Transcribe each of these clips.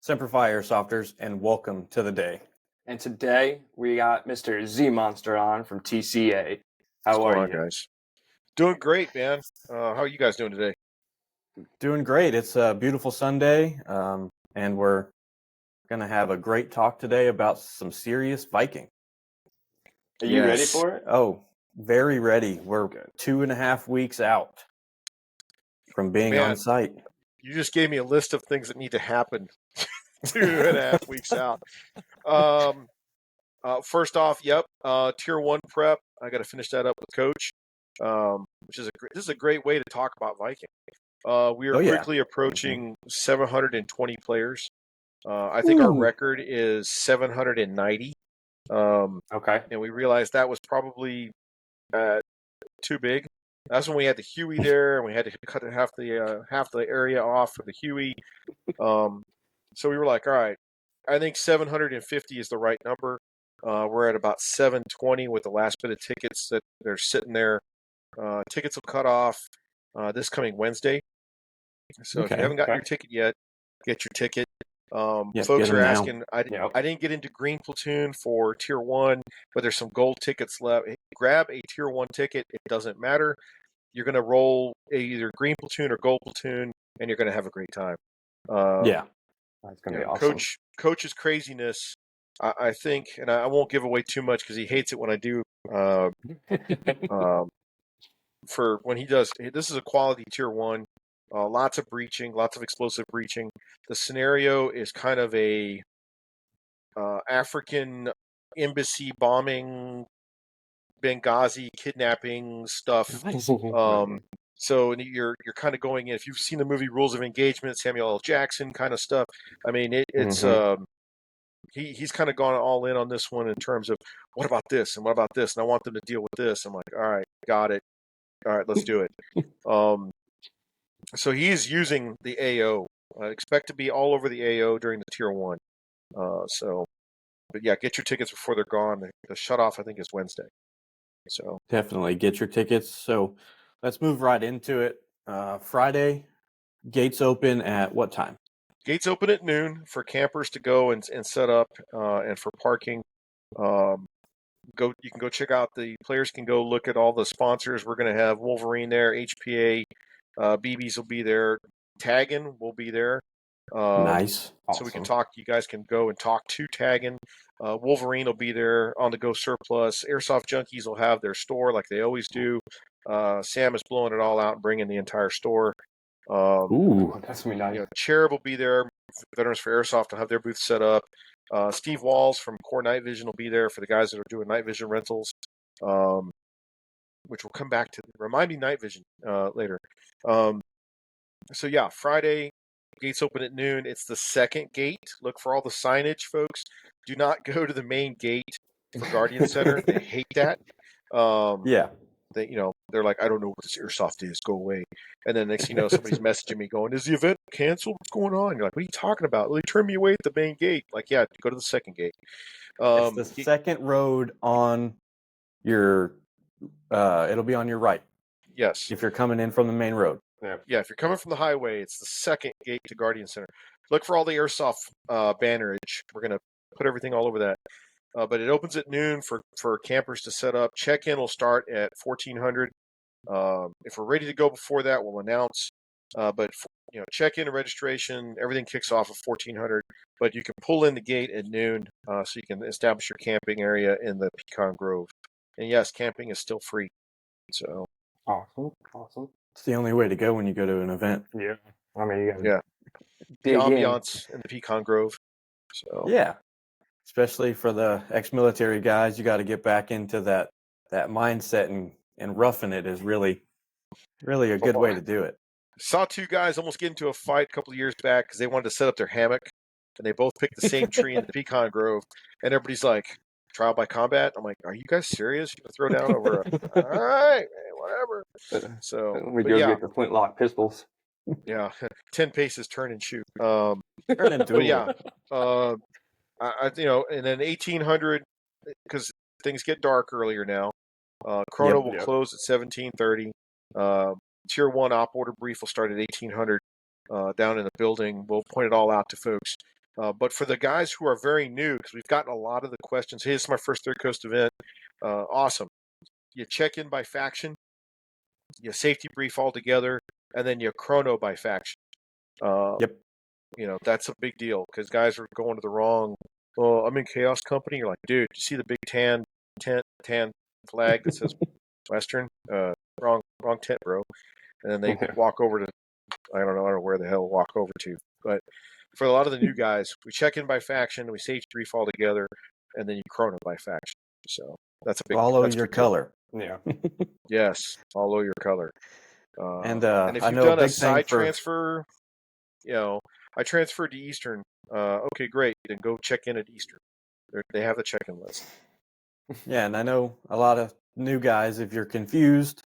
Semper Fi Airsofters, and welcome to the day. And today we got Mr. Z Monster on from TCA. How are you guys? Doing great, man. How are you guys doing today? Doing great. It's a beautiful Sunday, and we're going to have a great talk today about some Serious Viking. Are you ready for it? Oh, very ready. We're 2.5 weeks out from being on site. You just gave me a list of things that need to happen 2.5 weeks out. First off, Tier 1 prep. I got to finish that up with Coach, which is this is a great way to talk about Viking. We are quickly approaching 720 players. I think our record is 790. Okay. And we realized that was probably too big. That's when we had the Huey there, and we had to cut half the area off for the Huey. So we were like, all right, I think 750 is the right number. We're at about 720 with the last bit of tickets that they're sitting there. Tickets will cut off this coming Wednesday. So if you haven't got your ticket yet, get your ticket. Folks are asking, I didn't get into Green Platoon for Tier 1, but there's some gold tickets left. Grab a Tier 1 ticket. It doesn't matter. You're going to roll either Green Platoon or Gold Platoon, and you're going to have a great time. That's going to be awesome. Coach's craziness, I think, and I won't give away too much because he hates it when I do. For when he does, this is a quality Tier 1. Lots of breaching, lots of explosive breaching. The scenario is kind of a African embassy bombing, Benghazi kidnapping stuff. So you're kind of going in. If you've seen the movie Rules of Engagement, Samuel L. Jackson kind of stuff. I mean, it's he's kind of gone all in on this one in terms of what about this and what about this, and I want them to deal with this. I'm like, all right, got it. All right, let's do it. So he's using the AO. Expect to be all over the AO during the Tier 1. But yeah, get your tickets before they're gone. The shut-off, I think, is Wednesday. So definitely get your tickets. So let's move right into it. Friday, gates open at what time? Gates open at noon for campers to go and set up and for parking. You can go check out the players can go look at all the sponsors. We're going to have Wolverine there, HPA, BBs will be there, Taggin will be there. Nice. So we can talk. You guys can go and talk to Taggin. Wolverine will be there on the Go Surplus. Airsoft Junkies will have their store like they always do. Sam is blowing it all out and bringing the entire store. That's gonna be nice. Cherub will be there. Veterans for Airsoft will have their booth set up. Steve Walls from Core Night Vision will be there for the guys that are doing night vision rentals, which we'll come back to. Remind me night vision later. So yeah, Friday, gates open at noon. It's the second gate. Look for all the signage, folks. Do not go to the main gate for Guardian Center. They hate that. They're like, I don't know what this airsoft is. Go away. And then next thing you know, somebody's messaging me going, is the event canceled? What's going on? You're like, what are you talking about? Well, they turned me away at the main gate. Like, yeah, go to the second gate. It's the second road on your, it'll be on your right. Yes. If you're coming in from the main road. Yeah, if you're coming from the highway, it's the second gate to Guardian Center. Look for all the airsoft bannerage. We're going to put everything all over that. But it opens at noon for campers to set up. Check-in will start at 1400. If we're ready to go before that, we'll announce. But check-in and registration, everything kicks off at 1400. But you can pull in the gate at noon, so you can establish your camping area in the Pecan Grove. And yes, camping is still free. So awesome. It's the only way to go when you go to an event. Yeah, I mean, you gotta the ambiance in the Pecan Grove. So yeah. Especially for the ex-military guys, you got to get back into that mindset and roughing it is really a good way to do it. Saw two guys almost get into a fight a couple of years back because they wanted to set up their hammock, and they both picked the same tree in the Pecan Grove, and everybody's like, trial by combat? I'm like, are you guys serious? You gonna throw down over all right, man, whatever. So we go get the flintlock pistols. Yeah, 10 paces, turn and shoot. Turn and do it. And then 1800, because things get dark earlier now. Chrono will close at 1730. Tier 1 op order brief will start at 1800 down in the building. We'll point it all out to folks. But for the guys who are very new, because we've gotten a lot of the questions, hey, this is my first Third Coast event. Awesome. You check in by faction, you safety brief all together, and then you chrono by faction. Yep. That's a big deal because guys are going to the wrong. Oh, I'm in Chaos Company. You're like, dude, you see the big tan flag that says Western? Wrong tent, bro. And then they walk over to I don't know where the hell walk over to. But for a lot of the new guys, we check in by faction, we safety brief all together, and then you chrono by faction. So that's a big Follow that's a your big deal. color. Yeah. Yes, follow your color. And And if I you've know a done a big thing side for transfer, I transferred to Eastern. Okay, great. Then go check in at Eastern. They have the check-in list. yeah, and I know a lot of new guys. If you're confused,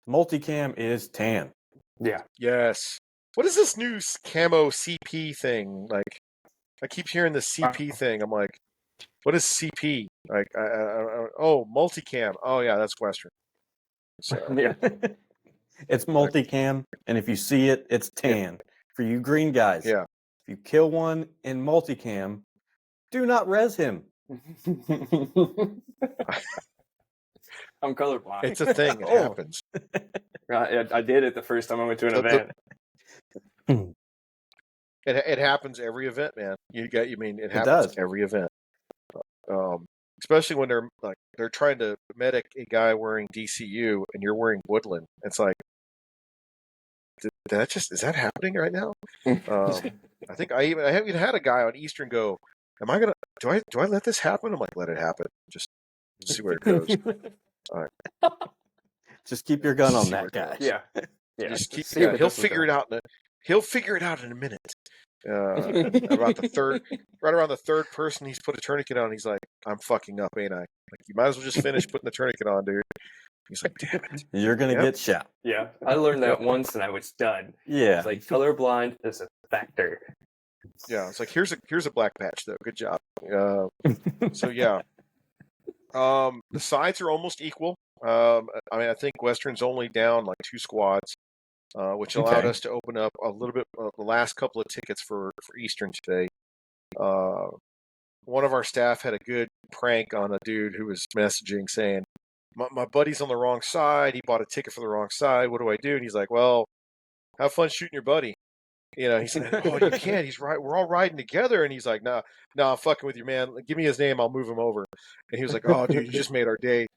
multicam is tan. Yeah. Yes. What is this new camo CP thing? Like, I keep hearing the CP thing. I'm like, what is CP? Like, oh, multicam. Oh yeah, that's Western. So Yeah. It's multicam, and if you see it, it's tan. For you green guys, yeah, if you kill one in multicam, do not res him. I'm colorblind. it's a thing. It Oh. happens. I did it the first time I went to an event. It happens every event, man. It happens does. every event. Especially when they're trying to medic a guy wearing DCU and you're wearing Woodland. It's like, is that happening right now? I think I even had a guy on Eastern go, "Am I gonna do I let this happen?" I'm like, "Let it happen. Just see where it goes." All right. Just keep your gun on See where that it guy. goes. Yeah. Yeah. Just keep. See Yeah, what he'll this is figure doing. it out. He'll figure it out in a minute. About the third, right around the third person he's put a tourniquet on, he's like, "I'm fucking up, ain't I?" Like, you might as well just finish putting the tourniquet on, dude. He's like, "Damn it." You're gonna Yep. get shot. Yeah. I learned that Yep. once and I was done. Yeah. It's like colorblind is a factor. Yeah, it's like here's a black patch though. Good job. So yeah, the sides are almost equal. I think Western's only down like 2 squads, which allowed us to open up a little bit the last couple of tickets for Eastern today. One of our staff had a good prank on a dude who was messaging saying, my buddy's on the wrong side. He bought a ticket for the wrong side. What do I do? And he's like, well, have fun shooting your buddy. He said, oh, you can't. He's right. We're all riding together. And he's like, nah, I'm fucking with you, man. Give me his name. I'll move him over. And he was like, oh, dude, you just made our day.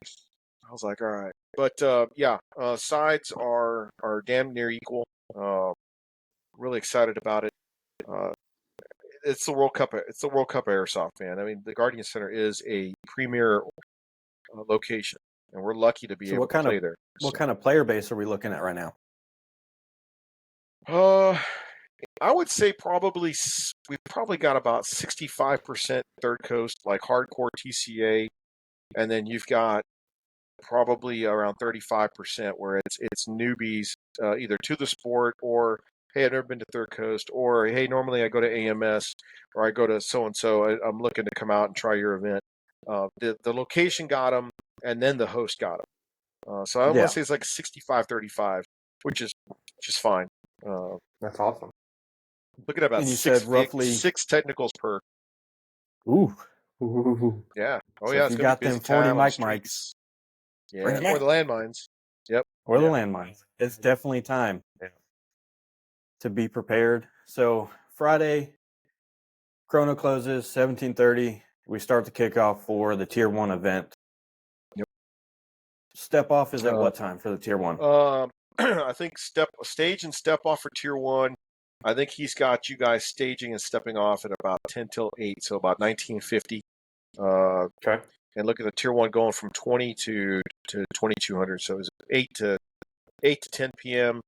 I was like, all right. But sides are damn near equal. Really excited about it. It's the World Cup. It's the World Cup airsoft, man. I mean, the Guardian Center is a premier location, and we're lucky to be able to play there. What kind of player base are we looking at right now? I would say we've probably got about 65% Third Coast, like hardcore TCA, and then you've got probably around 35% where it's newbies, either to the sport or hey, I've never been to Third Coast, or hey, normally I go to AMS or I go to so and so. I'm looking to come out and try your event. The location got them, and then the host got them. So I want to say it's like 65-35, which is just fine. That's awesome. Looking at about And you said roughly 6 technicals per. Ooh. Yeah. Oh So yeah. if It's you gonna got be busy them 40 time on the mic streets. mics, Yeah. bring it Or the back. landmines. Yep. Or the landmines. It's definitely time to be prepared. So Friday, chrono closes 17:30. We start the kickoff for the Tier 1 event. Yep. Step off is at what time for the Tier 1? I think stage and step off for Tier 1. I think he's got you guys staging and stepping off at about 10 till 8, so about 1950. Okay. And look at the Tier 1 going from 20 to 2200, so it's 8 to 10 p.m.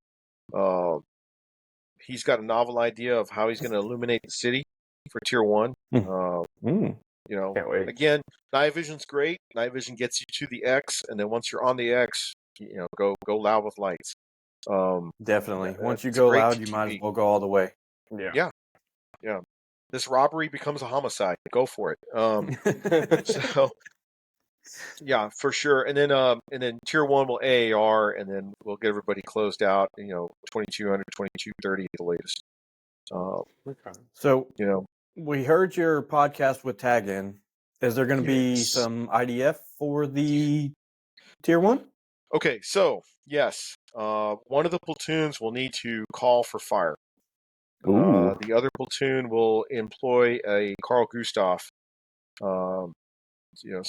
He's got a novel idea of how he's going to illuminate the city for Tier 1. Can't wait. Again, night vision's great. Night vision gets you to the X, and then once you're on the X, go loud with lights. Definitely. Once you go loud, you might as well go all the way. Yeah. This robbery becomes a homicide. Go for it. So, yeah, for sure. And then Tier 1 will AAR, and then we'll get everybody closed out. 2200, 2230 at the latest. Okay. So You know, we heard your podcast with Tag In. Is there going to be Yes. some IDF for the tier 1? Okay, so yes, one of the platoons will need to call for fire. Ooh. The other platoon will employ a Carl Gustav. So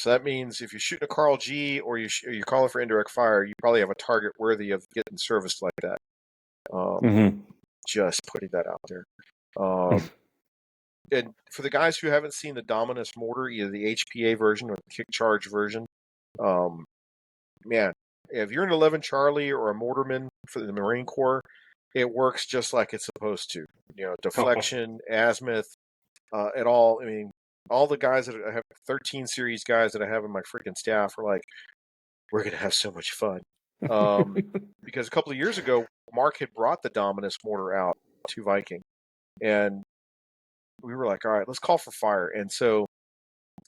that means if you're shooting a Carl G or you're calling for indirect fire, you probably have a target worthy of getting serviced like that. Mm-hmm. Just putting that out there. And for the guys who haven't seen the Dominus mortar, either the HPA version or the kick charge version, man, if you're an 11 Charlie or a mortarman for the Marine Corps, it works just like it's supposed to. Deflection, azimuth, at all. I mean, all the guys that I have, 13 series guys that I have in my freaking staff are like, we're going to have so much fun. Because a couple of years ago, Mark had brought the Dominus mortar out to Viking. And we were like, all right, let's call for fire. And so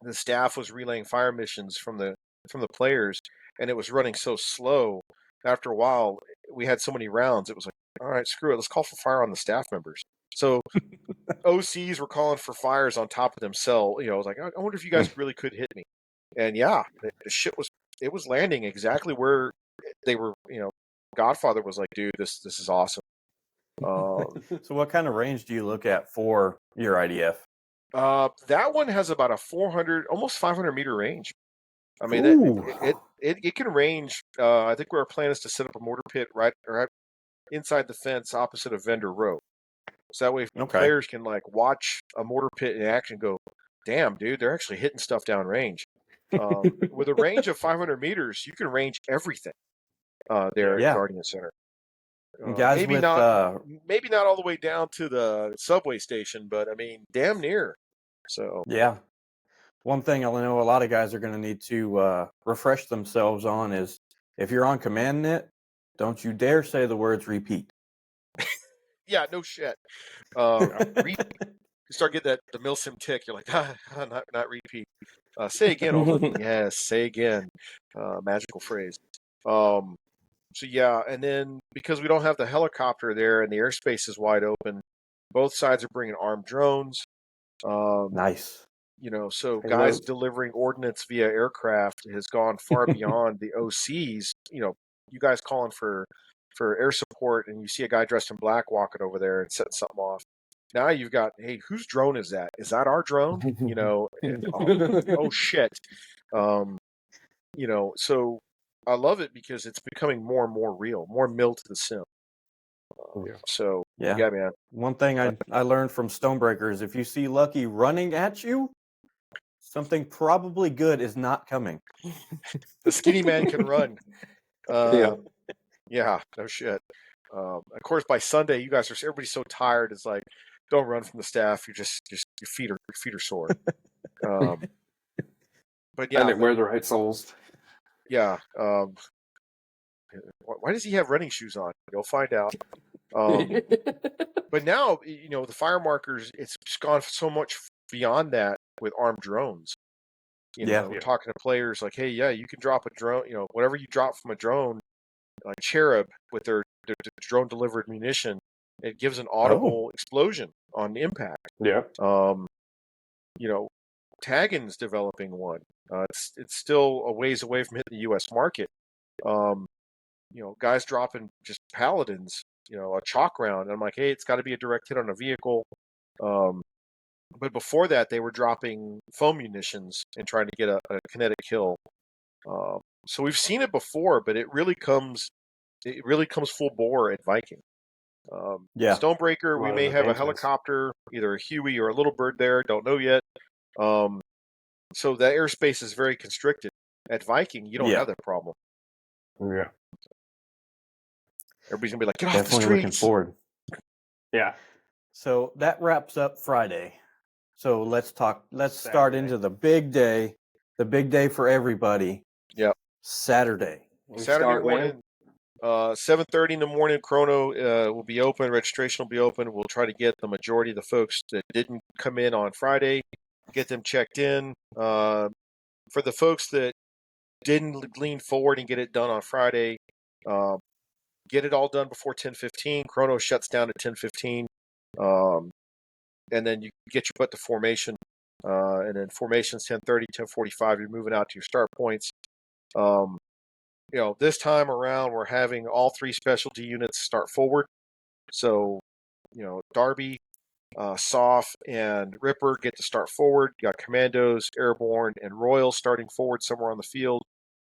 the staff was relaying fire missions from the players, and it was running so slow. After a while, we had so many rounds, it was like, all right, screw it, let's call for fire on the staff members. So OCs were calling for fires on top of themselves. I was like, I wonder if you guys really could hit me. And yeah, the shit was landing exactly where they were. Godfather was like, dude, this is awesome. So what kind of range do you look at for your IDF? That one has about a 400, almost 500 meter range. I mean, it can range. I think our plan is to set up a mortar pit right inside the fence opposite of vendor row. So that way players can like watch a mortar pit in action and go, damn, dude, they're actually hitting stuff downrange. With a range of 500 meters, you can range everything there at Guardian Center. Guys maybe with not all the way down to the subway station, but I mean, damn near. So yeah. One thing I know a lot of guys are going to need to refresh themselves on is if you're on command net, don't you dare say the words repeat. yeah, no shit. You start getting the milsim tick. You're like, not repeat. Say again, over. Yes, say again. Magical phrase. So yeah, and then because we don't have the helicopter there and the airspace is wide open, both sides are bringing armed drones. Nice. So guys delivering ordnance via aircraft has gone far beyond the OCs. You guys calling for air support, and you see a guy dressed in black walking over there and setting something off. Now you've got, hey, whose drone is that? Is that our drone? Oh shit. So I love it because it's becoming more and more real, more mill to the sim. So yeah, man. One thing I learned from Stonebreaker is if you see Lucky running at you, something probably good is not coming. The skinny man can run. Yeah, no shit. Of course, by Sunday, you guys everybody's so tired. It's like, don't run from the staff. You're just your feet are sore. But yeah, I didn't wear the right soles. Yeah. Why does he have running shoes on? You'll find out. But now, the fire markers, it's gone so much beyond that with armed drones. We're talking to players like, hey, yeah, you can drop a drone, whatever you drop from a drone, like Cherub with their drone delivered munition, it gives an audible explosion on impact. Yeah. Taggins developing one. It's still a ways away from hitting the U.S. market. Guys dropping just paladins, a chalk round. And I'm like, hey, it's got to be a direct hit on a vehicle. But before that, they were dropping foam munitions and trying to get a kinetic kill. So we've seen it before, but it really comes full bore at Viking. Stonebreaker, we may have a helicopter, either a Huey or a little bird there, don't know yet. So that airspace is very constricted. At Viking, you don't have that problem. Yeah. Everybody's gonna be like, get off Definitely the streets. Looking forward. Yeah. So that wraps up Friday. So let's start into the big day for everybody. Yep. Saturday morning, 7:30 in the morning. Chrono will be open. Registration will be open. We'll try to get the majority of the folks that didn't come in on Friday, get them checked in. For the folks that didn't lean forward and get it done on Friday, get it all done before 10:15. Chrono shuts down at 10:15. And then you get your butt to formation. And then formation's 10:30, 10:45. You're moving out to your start points. This time around, we're having all three specialty units start forward. So, Darby, Soph, and Ripper get to start forward. You got Commandos, Airborne, and Royals starting forward somewhere on the field.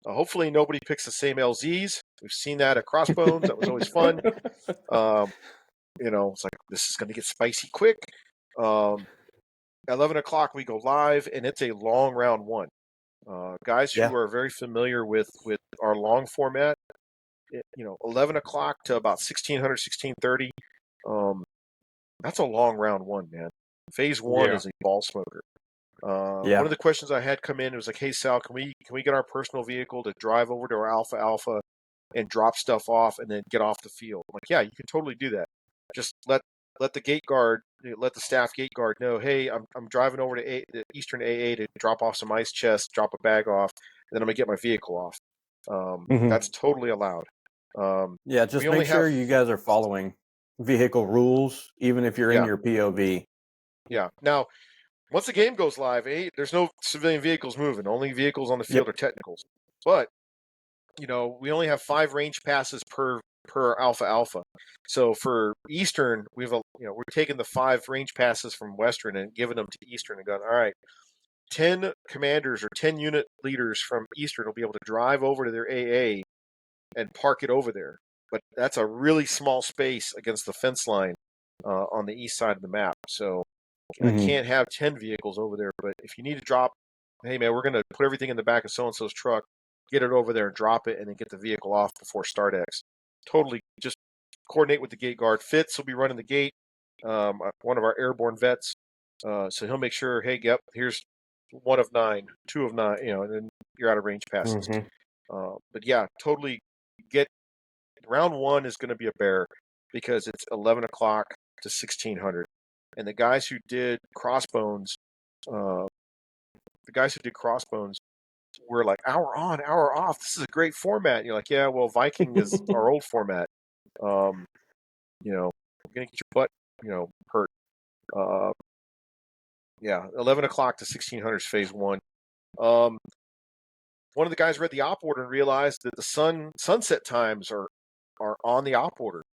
Hopefully, nobody picks the same LZs. We've seen that at Crossbones. That was always fun. It's like, this is going to get spicy quick. 11 o'clock, we go live, and it's a long round one. Guys who are very familiar with our long format, 11 o'clock to about 1600, 1630. That's a long round one, man. Phase one is a ball smoker. One of the questions I had come in, it was like, hey, Sal, can we get our personal vehicle to drive over to our Alpha and drop stuff off and then get off the field? I'm like, yeah, you can totally do that. Just let the gate guard, let the staff gate guard know, hey, I'm driving over to the Eastern AA to drop off some ice chests, drop a bag off, and then I'm going to get my vehicle off. That's totally allowed. Just make sure you guys are following vehicle rules, even if you're in your POV. Yeah. Now, once the game goes live, there's no civilian vehicles moving. Only vehicles on the field are technicals. But, we only have 5 range passes per Alpha. So for Eastern, we're taking the 5 range passes from Western and giving them to Eastern and going, all right, 10 commanders or 10 unit leaders from Eastern will be able to drive over to their AA and park it over there. But that's a really small space against the fence line on the east side of the map. So I can't have 10 vehicles over there. But if you need to drop, hey, man, we're going to put everything in the back of so-and-so's truck, get it over there and drop it, and then get the vehicle off before start X. Totally just coordinate with the gate guard. Fitz will be running the gate, one of our airborne vets. So he'll make sure, hey, here's 1 of 9, 2 of 9, and then you're out of range passes. But yeah, totally get round one is going to be a bear because it's 11 o'clock to 1600. And the guys who did Crossbones, were like, hour on, hour off. This is a great format. And you're like, yeah, well, Viking is our old format. You're going to get your butt, hurt. 11 o'clock to 1600 is phase one. One of the guys read the op order and realized that the sunset times are on the op order.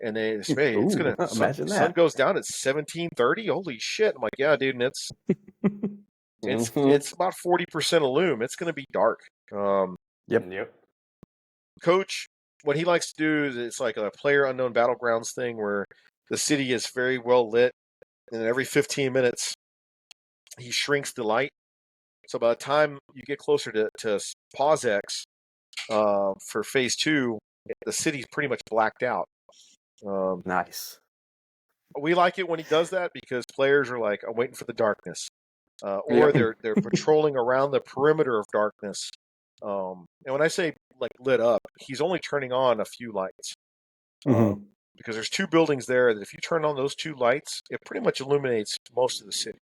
And they say, it's going to, sun goes down at 17:30. Holy shit. I'm like, yeah, dude. And it's about 40% illume. It's going to be dark. Yep. Coach, what he likes to do is it's like a player unknown battlegrounds thing where the city is very well lit. And every 15 minutes, he shrinks the light. So by the time you get closer to Pause X for phase 2, the city's pretty much blacked out. Nice. We like it when he does that because players are like, I'm waiting for the darkness. Or they're patrolling around the perimeter of darkness. And when I say like lit up, he's only turning on a few lights. Because there's 2 buildings there that if you turn on those 2 lights, it pretty much illuminates most of the city.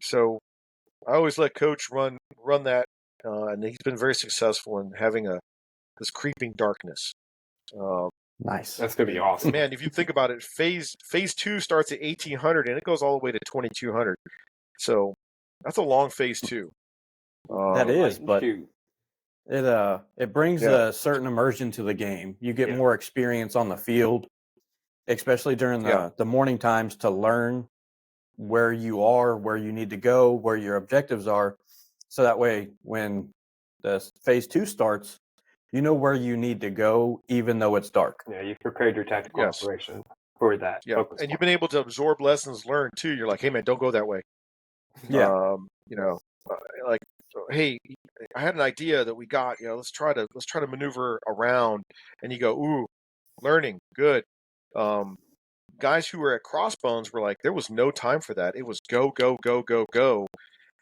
So I always let Coach run that, and he's been very successful in having this creeping darkness. Nice. That's gonna be awesome. Man, if you think about it, phase 2 starts at 1800 and it goes all the way to 2200. So that's a long phase 2. That is, but it brings a certain immersion to the game. You get more experience on the field, especially during the morning times, to learn where you are, where you need to go, where your objectives are. So that way, when the phase 2 starts, you know where you need to go, even though it's dark. Yeah, you've prepared your tactical operation for that. Yeah, and you've been able to absorb lessons learned too. You're like, hey man, don't go that way. Yeah. Like, hey, I had an idea that we got. Let's try to maneuver around. And you go, ooh, learning, good. Guys who were at Crossbones were like, there was no time for that. It was go, go, go, go, go.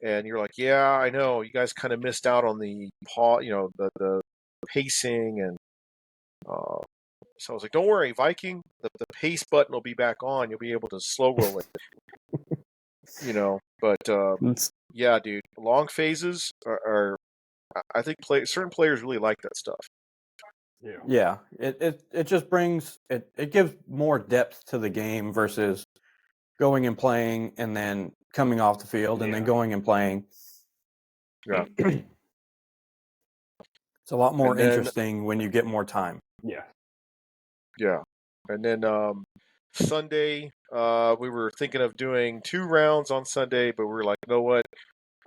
And you're like, yeah, I know. You guys kind of missed out on the the pacing and. So I was like, don't worry, Viking, the pace button will be back on. You'll be able to slow roll it. But yeah, dude, long phases are I think certain players really like that stuff. Yeah, it just brings it gives more depth to the game versus going and playing and then coming off the field and then going and playing. Yeah. It's a lot more And then- interesting when you get more time. Yeah. Yeah. And then Sunday, we were thinking of doing 2 rounds on Sunday, but we were like, you know what?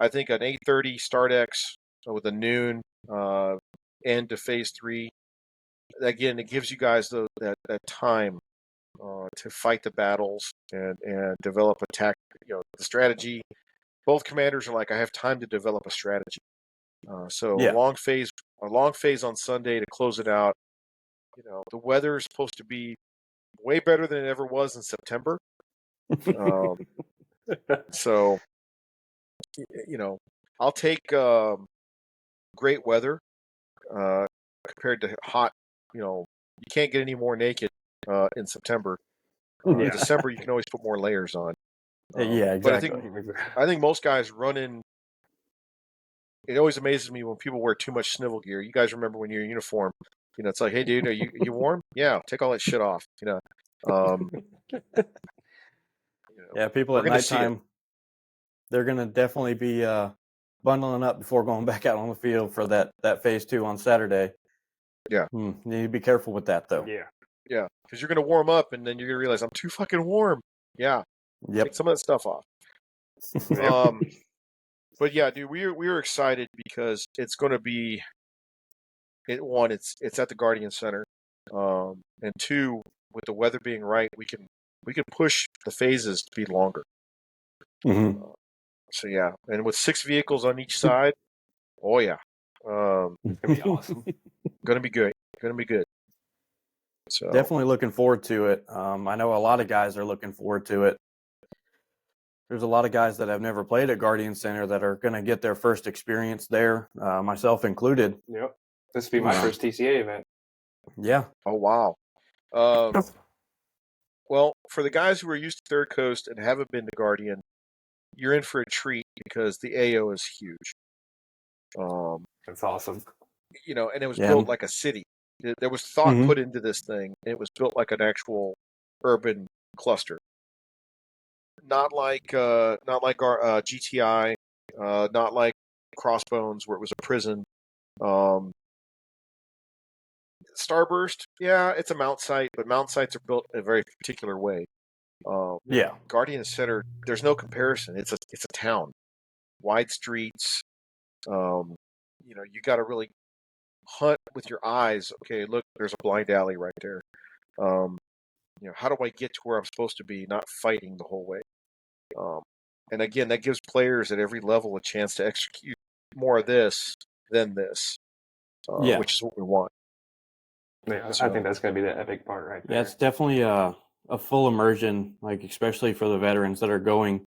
I think an 8:30 start X with a noon end to phase 3. Again, it gives you guys that time to fight the battles and develop the strategy. Both commanders are like, I have time to develop a strategy. So Yeah. a long phase on Sunday to close it out. The weather is supposed to be way better than it ever was in September. So, I'll take great weather compared to hot. You can't get any more naked in September. In December, you can always put more layers on. Yeah, But exactly. I think most guys run in. It always amazes me when people wear too much snivel gear. You guys remember when you're in uniform? It's like, hey, dude, are you warm? Yeah, take all that shit off. Yeah, people we're at gonna see it. nighttime, they're gonna definitely be bundling up before going back out on the field for that phase 2 on Saturday. Yeah. You need to be careful with that though. Yeah, because you're gonna warm up and then you're gonna realize I'm too fucking warm. Yeah, Yep. take some of that stuff off. But yeah, dude, we were excited because it's going to be it's at the Guardian Center, and 2, with the weather being right, we can push the phases to be longer. Mm-hmm. So yeah, and with 6 vehicles on each side, oh yeah, It's gonna be awesome. gonna be good. Gonna be good. So Definitely looking forward to it. I know a lot of guys are looking forward to it. There's a lot of guys that have never played at Guardian Center that are going to get their first experience there, myself included. Yep. This will be my first TCA event. Yeah. Oh wow. Well, for the guys who are used to Third Coast and haven't been to Guardian, you're in for a treat because the AO is huge. That's awesome. And it was Yeah. built like a city. There was thought Mhm. put into this thing, and it was built like an actual urban cluster. Not like our GTI, not like Crossbones, where it was a prison. Starburst, yeah, it's a mount site, but mount sites are built in a very particular way. Yeah. Guardian Center, there's no comparison. It's a town, wide streets. You got to really hunt with your eyes. Okay, look, there's a blind alley right there. How do I get to where I'm supposed to be, not fighting the whole way? And again, that gives players at every level a chance to execute more of this than this, Yeah. which is what we want. Yeah, So- I think that's gonna be the epic part right there. Yeah, it's definitely a full immersion, like especially for the veterans that are going.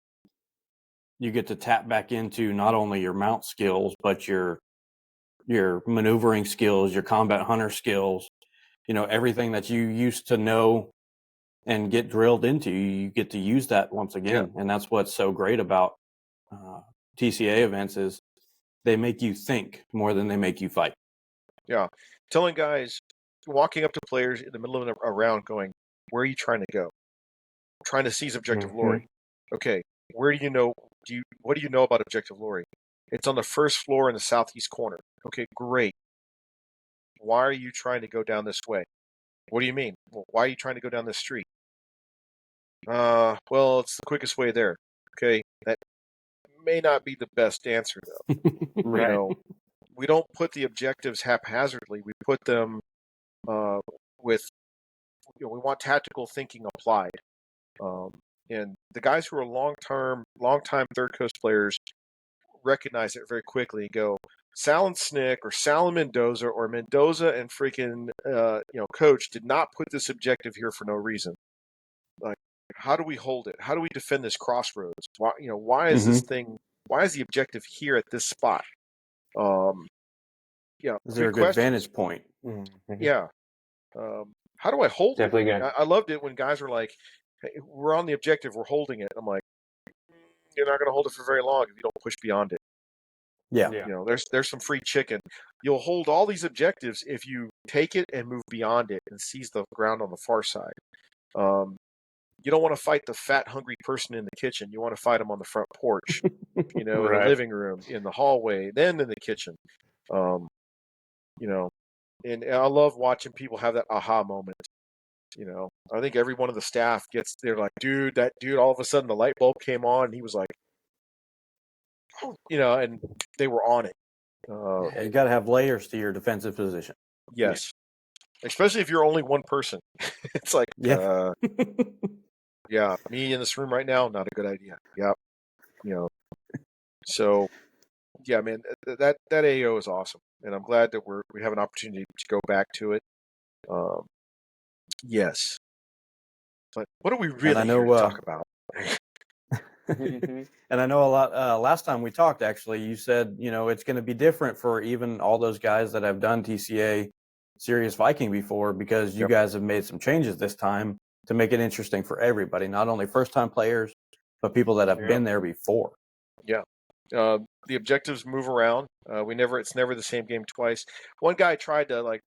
You get to tap back into not only your mount skills, but your maneuvering skills, your combat hunter skills, everything that you used to know and get drilled into, you get to use that once again. And that's what's so great about TCA events is they make you think more than they make you fight. Yeah. Telling guys, walking up to players in the middle of a round going, where are you trying to go? Trying to seize Objective Lorry. Okay, what do you know about Objective Lorry? It's on the first floor in the southeast corner. Okay, great. Why are you trying to go down this way? What do you mean? Well, why are you trying to go down this street? Well, it's the quickest way there. Okay, that may not be the best answer though. Right. We don't put the objectives haphazardly. We put them with. We want tactical thinking applied. And the guys who are long-time Third Coast players recognize it very quickly and go, Sal and Snick or Sal and Mendoza or Mendoza and freaking Coach did not put this objective here for no reason. Like, how do we hold it? How do we defend this crossroads? Why is this thing? Why is the objective here at this spot? Is there a good questions. vantage point? Yeah. How do I hold Definitely it? good. I loved it when guys were like, hey, we're on the objective, we're holding it. I'm like, you're not going to hold it for very long if you don't push beyond it. Yeah. You know, there's some free chicken. You'll hold all these objectives if you take it and move beyond it and seize the ground on the far side. You don't want to fight the fat, hungry person in the kitchen. You want to fight them on the front porch, you know, in the Right. living room, in the hallway, then in the kitchen. You know, and I love watching people have that aha moment. You know, I think every one of the staff they're like, dude, that dude, all of a sudden the light bulb came on and he was like, oh, you know, and they were on it. You got to have layers to your defensive position. Yes. Especially if you're only one person. It's like, Yeah. yeah, me in this room right now, not a good idea. Yeah. You know, so yeah, man, that AO is awesome. And I'm glad that we have an opportunity to go back to it. Yes. But what are we really know, here to talk about? And I know a lot. Last time we talked, actually, you said, you know, it's going to be different for even all those guys that have done TCA Serious Viking before, because you guys have made some changes this time to make it interesting for everybody, not only first-time players, but people that have been there before. Yeah. The objectives move around. It's never the same game twice. One guy tried to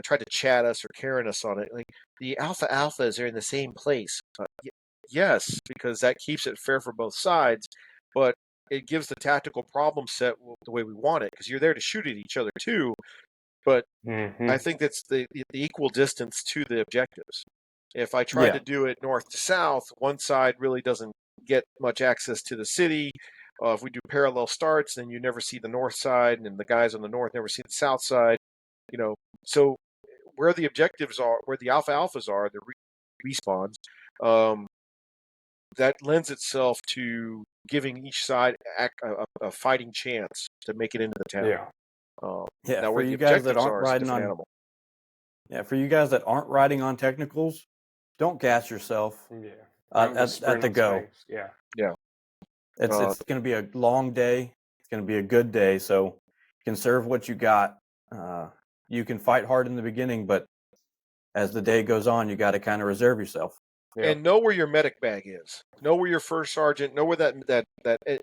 tried to chat us or Karen us on it. Like, the alphas are in the same place. Yes, because that keeps it fair for both sides, but it gives the tactical problem set the way we want it, because you're there to shoot at each other too. But I think that's the equal distance to the objectives. If I try to do it north to south, one side really doesn't get much access to the city. If we do parallel starts, then you never see the north side, and the guys on the north never see the south side. You know, so where the objectives are, where the alphas are, the respawns, that lends itself to giving each side a fighting chance to make it into the town. Now, For where the you guys that objectives aren't are is a riding different on, animal. for you guys that aren't riding on technicals, don't gas yourself at the go. Yeah. It's going to be a long day. It's going to be a good day. So conserve what you got. You can fight hard in the beginning, but as the day goes on, you got to kind of reserve yourself. And know where your medic bag is. Know where your first sergeant. Know where that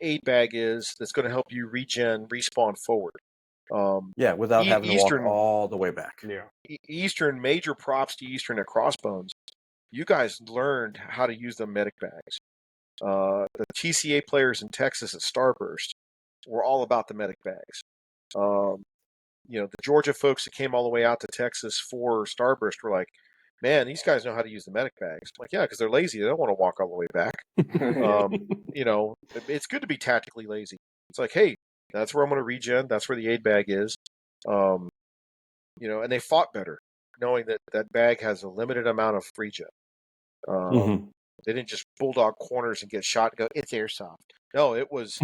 aid bag is. That's going to help you respawn forward. Without having to walk all the way back. Eastern, major props to Eastern at Crossbones. You guys learned how to use the medic bags. The TCA players in Texas at Starburst were all about the medic bags. You know, the Georgia folks that came all the way out to Texas for Starburst were like, man, these guys know how to use the medic bags. I'm like, yeah, because they're lazy. They don't want to walk all the way back. You know, it's good to be tactically lazy. It's like, hey, that's where I'm going to regen. That's where the aid bag is. You know, and they fought better, knowing that that bag has a limited amount of regen. They didn't just bulldog corners and get shot and go, it's airsoft. No, it was,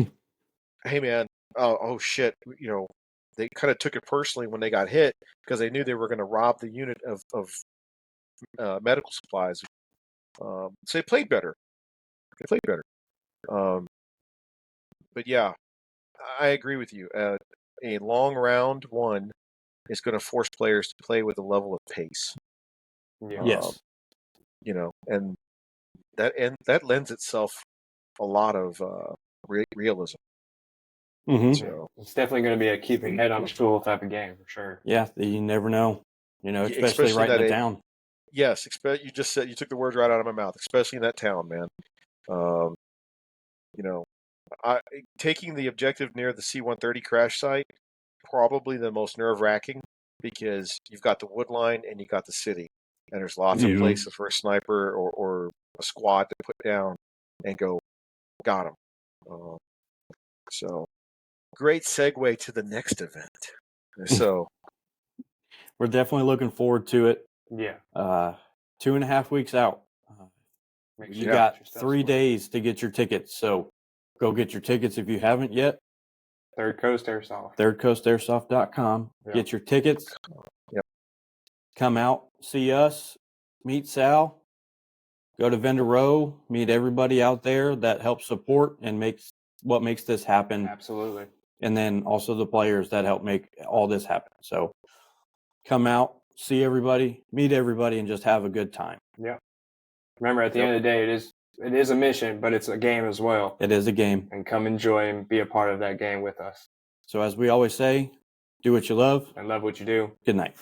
hey, man, oh, shit. You know, they kind of took it personally when they got hit because they knew they were going to rob the unit of medical supplies. So they played better. But yeah, I agree with you. A long round one is going to force players to play with a level of pace. Yes. You know, and that lends itself a lot of realism. So it's definitely going to be a keep your head on a swivel type of game for sure. Yeah, you never know. You know, especially right in the town. Yes, you just said, you took the words right out of my mouth. Especially in that town, man. You know, taking the objective near the C-130 crash site, probably the most nerve-wracking, because you've got the wood line and you got the city, and there's lots of places for a sniper or a squad to put down and go, got him. So, great segue to the next event. So, we're definitely looking forward to it. Yeah. 2.5 weeks out. You got 3 days to get your tickets, so go get your tickets if you haven't yet. Third Coast Airsoft. thirdcoastairsoft.com. Yep. Get your tickets. Yep. Come out, see us, meet Sal, go to Vendor Row, meet everybody out there that helps support and makes this happen. Absolutely. And then also the players that help make all this happen. So come out, see everybody, meet everybody, and just have a good time. Yeah. Remember, at the end of the day, it is a mission, but it's a game as well. It is a game. And come enjoy and be a part of that game with us. So as we always say, do what you love and love what you do. Good night.